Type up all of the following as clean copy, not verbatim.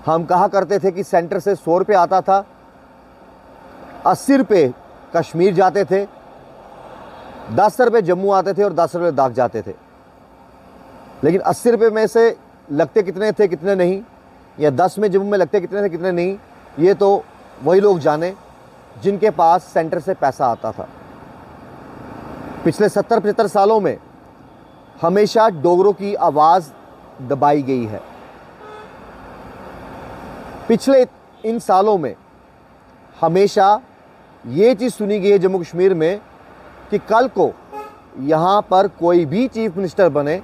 हम कहा करते थे कि सेंटर से 100 रुपये आता था, 80 रुपये कश्मीर जाते थे, 10 रुपये जम्मू आते थे और 10 रुपये लद्दाख जाते थे। लेकिन 80 रुपये में से लगते कितने थे कितने नहीं, या 10 में जम्मू में लगते कितने थे कितने नहीं, ये तो वही लोग जाने जिनके पास सेंटर से पैसा आता था। पिछले 70-75 सालों में हमेशा डोगरों की आवाज़ दबाई गई है। पिछले इन सालों में हमेशा ये चीज़ सुनी गई है जम्मू कश्मीर में कि कल को यहाँ पर कोई भी चीफ मिनिस्टर बने,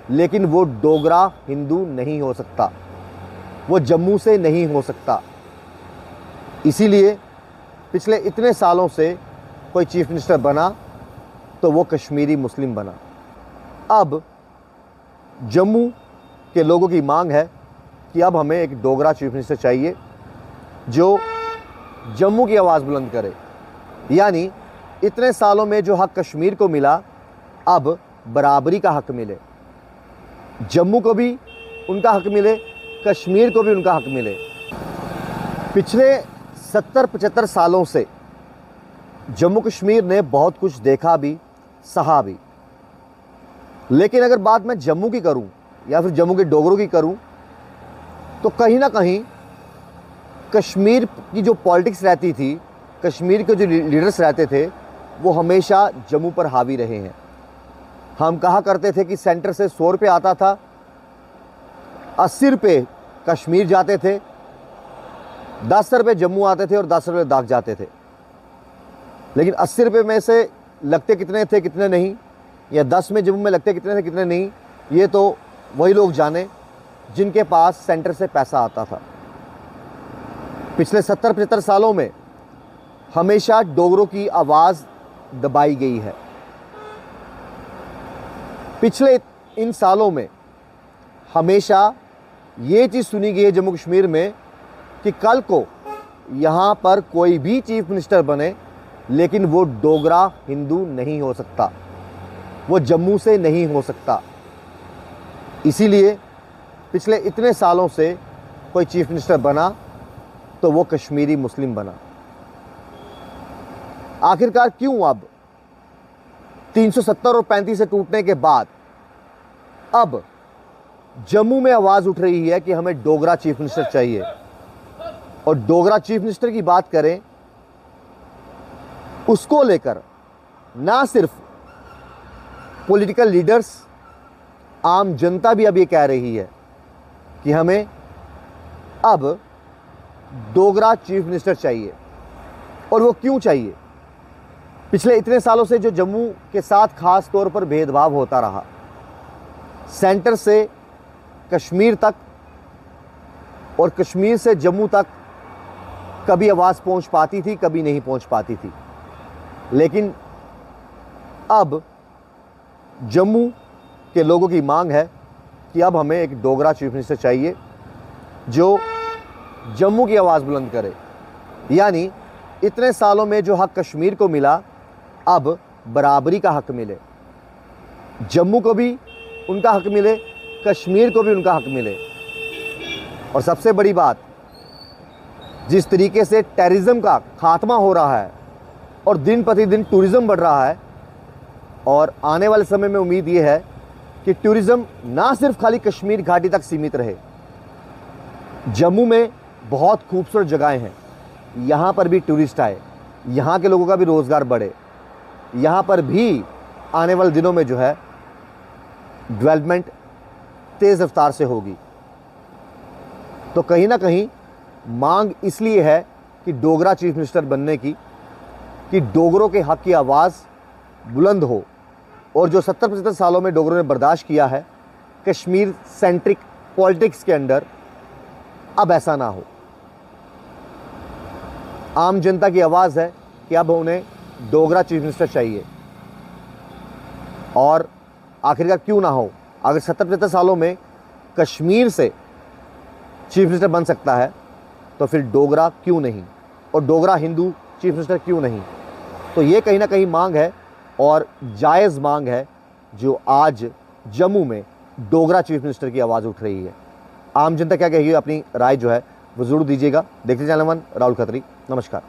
लेकिन वो डोगरा हिंदू नहीं हो सकता, वो जम्मू से नहीं हो सकता। इसीलिए पिछले इतने सालों से कोई चीफ मिनिस्टर बना तो वो कश्मीरी मुस्लिम बना। अब जम्मू के लोगों की मांग है कि अब हमें एक डोगरा चीफ मिनिस्टर चाहिए जो जम्मू की आवाज़ बुलंद करे। यानी इतने सालों में जो हक कश्मीर को मिला, अब बराबरी का हक मिले, जम्मू को भी उनका हक मिले, कश्मीर को भी उनका हक मिले। पिछले 70-75 सालों से जम्मू कश्मीर ने बहुत कुछ देखा भी, सहा भी। लेकिन अगर बात मैं जम्मू की करूं या फिर जम्मू के डोगरों की करूं, तो कहीं ना कहीं कश्मीर की जो पॉलिटिक्स रहती थी, कश्मीर के जो लीडर्स रहते थे, वो हमेशा जम्मू पर हावी रहे हैं। हम कहा करते थे कि सेंटर से 100 रुपये आता था, 80 रुपये कश्मीर जाते थे, 10 रुपये जम्मू आते थे और 10 रुपये लद्दाख जाते थे। लेकिन 80 रुपये में से लगते कितने थे कितने नहीं, या 10 में जम्मू में लगते कितने थे कितने नहीं, ये तो वही लोग जाने जिनके पास सेंटर से पैसा आता था। पिछले 70-75 सालों में हमेशा डोगरों की आवाज़ दबाई गई है। पिछले इन सालों में हमेशा ये चीज़ सुनी गई है जम्मू कश्मीर में कि कल को यहाँ पर कोई भी चीफ मिनिस्टर बने, लेकिन वो डोगरा हिंदू नहीं हो सकता, वो जम्मू से नहीं हो सकता। इसीलिए पिछले इतने सालों से कोई चीफ मिनिस्टर बना तो वो कश्मीरी मुस्लिम बना। आखिरकार क्यों अब 370 और 35 से टूटने के बाद अब जम्मू में आवाज़ उठ रही है कि हमें डोगरा चीफ मिनिस्टर चाहिए। और डोगरा चीफ मिनिस्टर की बात करें, उसको लेकर ना सिर्फ पॉलिटिकल लीडर्स, आम जनता भी अब ये कह रही है कि हमें अब डोगरा चीफ मिनिस्टर चाहिए। और वो क्यों चाहिए? पिछले इतने सालों से जो जम्मू के साथ खास तौर पर भेदभाव होता रहा, सेंटर से कश्मीर तक और कश्मीर से जम्मू तक कभी आवाज़ पहुंच पाती थी, कभी नहीं पहुंच पाती थी। लेकिन अब जम्मू के लोगों की मांग है कि अब हमें एक डोगरा चीफ मिनिस्टर चाहिए जो जम्मू की आवाज़ बुलंद करे। यानी इतने सालों में जो हक कश्मीर को मिला, अब बराबरी का हक मिले, जम्मू को भी उनका हक मिले, कश्मीर को भी उनका हक मिले। और सबसे बड़ी बात, जिस तरीके से टेररिज्म का खात्मा हो रहा है और दिन प्रतिदिन टूरिज़्म बढ़ रहा है, और आने वाले समय में उम्मीद ये है कि टूरिज़्म ना सिर्फ खाली कश्मीर घाटी तक सीमित रहे। जम्मू में बहुत खूबसूरत जगहें हैं, यहाँ पर भी टूरिस्ट आए, यहाँ के लोगों का भी रोज़गार बढ़े, यहाँ पर भी आने वाले दिनों में जो है डेवलपमेंट तेज़ रफ्तार से होगी। तो कहीं ना कहीं मांग इसलिए है कि डोगरा चीफ मिनिस्टर बनने की, कि डोगरों के हक की आवाज़ बुलंद हो। और जो 70-75 सालों में डोगरों ने बर्दाश्त किया है कश्मीर सेंट्रिक पॉलिटिक्स के अंडर, अब ऐसा ना हो। आम जनता की आवाज़ है कि अब उन्हें डोगरा चीफ मिनिस्टर चाहिए। और आखिरकार क्यों ना हो, अगर 70-75 सालों में कश्मीर से चीफ मिनिस्टर बन सकता है तो फिर डोगरा क्यों नहीं, और डोगरा हिंदू चीफ मिनिस्टर क्यों नहीं। तो ये कहीं ना कहीं मांग है, और जायज़ मांग है, जो आज जम्मू में डोगरा चीफ मिनिस्टर की आवाज़ उठ रही है। आम जनता क्या कहेगी, अपनी राय जो है वो ज़रूर दीजिएगा। देखते चैनल वन, राहुल खत्री, नमस्कार।